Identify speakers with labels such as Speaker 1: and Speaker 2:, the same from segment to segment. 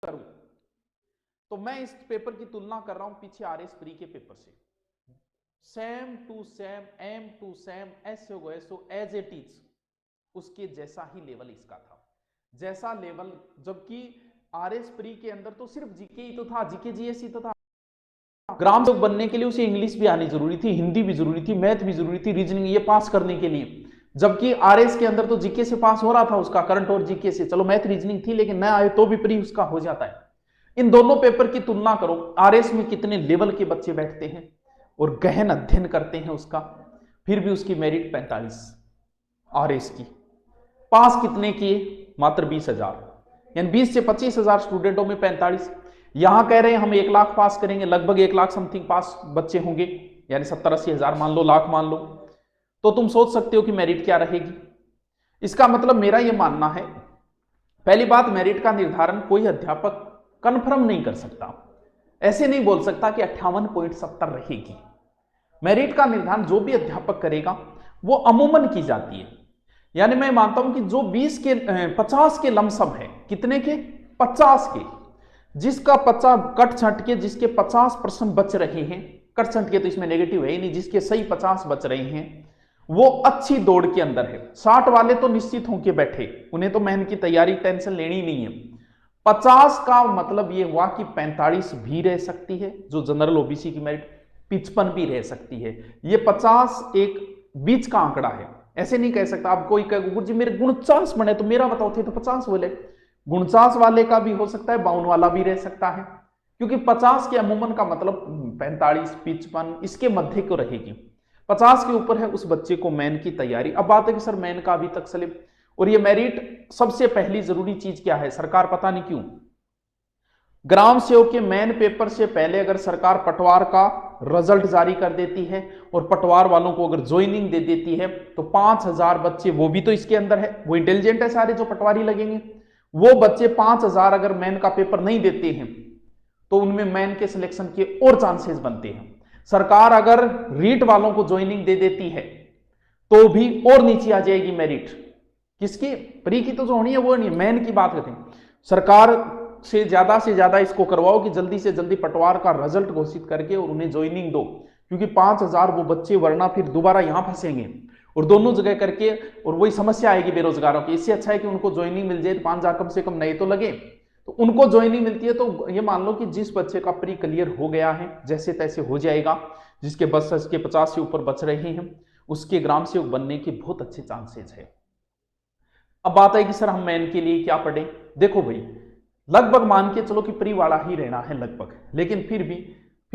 Speaker 1: करूं तो मैं इस पेपर की तुलना कर रहा हूं पीछे आरएस प्री के पेपर से। Same to same, M to same, so as it is उसके जैसा ही लेवल इसका था, जैसा लेवल। जबकि आरएस प्री के अंदर तो सिर्फ जीके ही तो था, जीके जीएस ही तो था। ग्राम सेवक बनने के लिए उसे इंग्लिश भी आनी जरूरी थी, हिंदी भी जरूरी थी, मैथ भी जरूरी थी, रीजनिंग, ये पास करने के लिए। जबकि आरएस के अंदर तो जीके से पास हो रहा था उसका, करंट और जीके से। चलो मैथ रीजनिंग थी लेकिन न आए तो भी प्री उसका हो जाता है। इन दोनों पेपर की तुलना करो, आरएस में कितने लेवल के बच्चे बैठते हैं और गहन अध्ययन करते हैं उसका, फिर भी उसकी मेरिट 45 आरएस की। पास कितने किए? मात्र 20,000, यानी 20 से 25,000 स्टूडेंटों में 45। यहां कह रहे हैं हम 1 लाख पास करेंगे, लगभग 1 लाख समथिंग पास बच्चे होंगे, यानी 70-80 हजार मान लो, लाख मान लो। तो तुम सोच सकते हो कि मेरिट क्या रहेगी। इसका मतलब मेरा यह मानना है, पहली बात, मेरिट का निर्धारण कोई अध्यापक कंफर्म नहीं कर सकता। ऐसे नहीं बोल सकता कि 58.70 रहेगी। मेरिट का निर्धारण जो भी अध्यापक करेगा वो अमूमन की जाती है। यानी मैं मानता हूं कि जो 50 के लमसम है, कितने के? 50 के, जिसका 50 कट छट के जिसके 50% बच रहे हैं, कट छट के तो इसमें नेगेटिव है ही नहीं, जिसके सही 50 बच रहे हैं, वो अच्छी दौड़ के अंदर है। 60 वाले तो निश्चित होके बैठे, उन्हें तो मेहनत की तैयारी टेंशन लेनी नहीं है। 50 का मतलब ये हुआ कि 45 भी रह सकती है, जो जनरल ओबीसी की मेरिट, 55 भी रह सकती है। ये 50 एक बीच का आंकड़ा है। ऐसे नहीं कह सकता आप, कोई कहे गुरु जी मेरे 49 बने तो मेरा बताओ थे तो 50 बोले। 49 वाले का भी हो सकता है, 52 वाला भी रह सकता है, क्योंकि 50 के अमूमन का मतलब 45, 55 इसके मध्य को रहेगी। 50 के ऊपर है उस बच्चे को मेन की तैयारी। अब बात है कि सर मेन का अभी तक स्लिप और ये मेरिट, सबसे पहली जरूरी चीज क्या है, सरकार पता नहीं क्यों ग्राम सेवक के मेन पेपर से पहले अगर सरकार पटवार का रिजल्ट जारी कर देती है और पटवार वालों को अगर ज्वाइनिंग दे देती है तो 5,000 बच्चे, वो भी तो इसके अंदर है, वो इंटेलिजेंट है सारे जो पटवारी लगेंगे, वो बच्चे 5,000 अगर मेन का पेपर नहीं देते हैं तो उनमें मेन के सिलेक्शन के और चांसेस बनते हैं। सरकार अगर रीट वालों को ज्वाइनिंग दे देती है तो भी और नीचे आ जाएगी मेरिट। किसकी? प्री की तो जो होनी है वो नहीं, मेन की बात करते हैं। सरकार से ज्यादा इसको करवाओ कि जल्दी से जल्दी पटवार का रिजल्ट घोषित करके और उन्हें ज्वाइनिंग दो, क्योंकि 5,000 वो बच्चे वरना फिर दोबारा यहां फंसेंगे और दोनों जगह करके, और वही समस्या आएगी बेरोजगारों की। इससे अच्छा है कि उनको ज्वाइनिंग मिल जाए, 5,000 कम से कम नए तो लगे। तो उनको ज्वाइनिंग मिलती है तो ये मान लो कि जिस बच्चे का प्री क्लियर हो गया है, जैसे तैसे हो जाएगा, जिसके बस के 50 से ऊपर बच रहे हैं, उसके ग्राम सेवक बनने के बहुत अच्छे चांसेस है। अब बात है कि सर हम मेन के लिए क्या पढ़ें। देखो भाई, लगभग मान के चलो कि प्री वाला ही रहना है लगभग, लेकिन फिर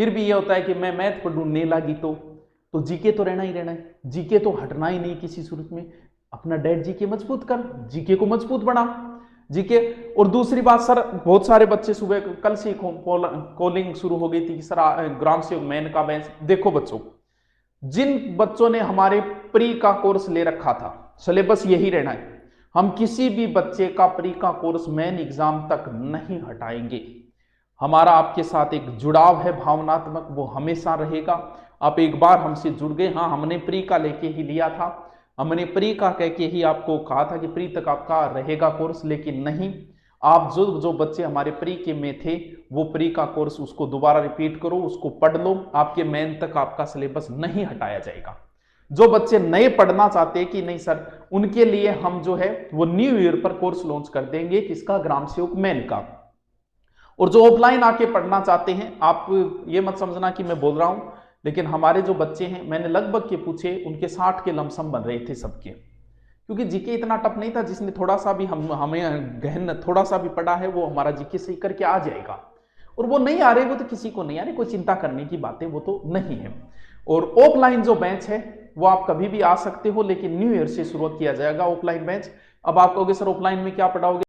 Speaker 1: भी ये होता है कि मैं मैथ पढ़ूंने लगी तो जीके तो रहना ही रहना है, जीके तो हटना ही नहीं किसी सूरत में। अपना डेड जीके मजबूत कर, जीके को मजबूत बना, जीके। और दूसरी बात सर, बहुत सारे बच्चे सुबह कल से कॉलिंग शुरू हो गई थी कि सर ग्राम सेवक मेन का बैच। देखो बच्चों, जिन बच्चों ने हमारे प्री का कोर्स ले रखा था, सिलेबस यही रहना है, हम किसी भी बच्चे का प्री का कोर्स मेन एग्जाम तक नहीं हटाएंगे। हमारा आपके साथ एक जुड़ाव है भावनात्मक, वो हमेशा रहेगा। आप एक बार हमसे जुड़ गए, हाँ हमने प्री का लेके ही लिया था, हमने प्री का कह के ही आपको कहा था कि प्री तक आपका रहेगा कोर्स, लेकिन नहीं, आप जो जो बच्चे हमारे प्री के में थे वो प्री का कोर्स उसको दोबारा रिपीट करो, उसको पढ़ लो, आपके मेन तक आपका सिलेबस नहीं हटाया जाएगा। जो बच्चे नए पढ़ना चाहते हैं कि नहीं सर, उनके लिए हम जो है वो न्यू ईयर पर कोर्स लॉन्च कर देंगे, किसका? ग्राम सेवक मेन का। और जो ऑफलाइन आके पढ़ना चाहते हैं, आप ये मत समझना कि मैं बोल रहा हूं, लेकिन हमारे जो बच्चे हैं, मैंने लगभग के पूछे, उनके 60 के लमसम बन रहे थे सबके, क्योंकि जीके इतना टफ नहीं था। जिसने थोड़ा सा भी हमें गहन थोड़ा सा भी पढ़ा है वो हमारा जीके सही करके आ जाएगा, और वो नहीं आ रहे वो तो किसी को नहीं आ रहे, कोई चिंता करने की बातें वो तो नहीं है। और ऑफलाइन जो बैच है वो आप कभी भी आ सकते हो, लेकिन न्यू ईयर से शुरुआत किया जाएगा ऑफलाइन बैच। अब आप कहोगे सर ऑफलाइन में क्या पढ़ाओगे?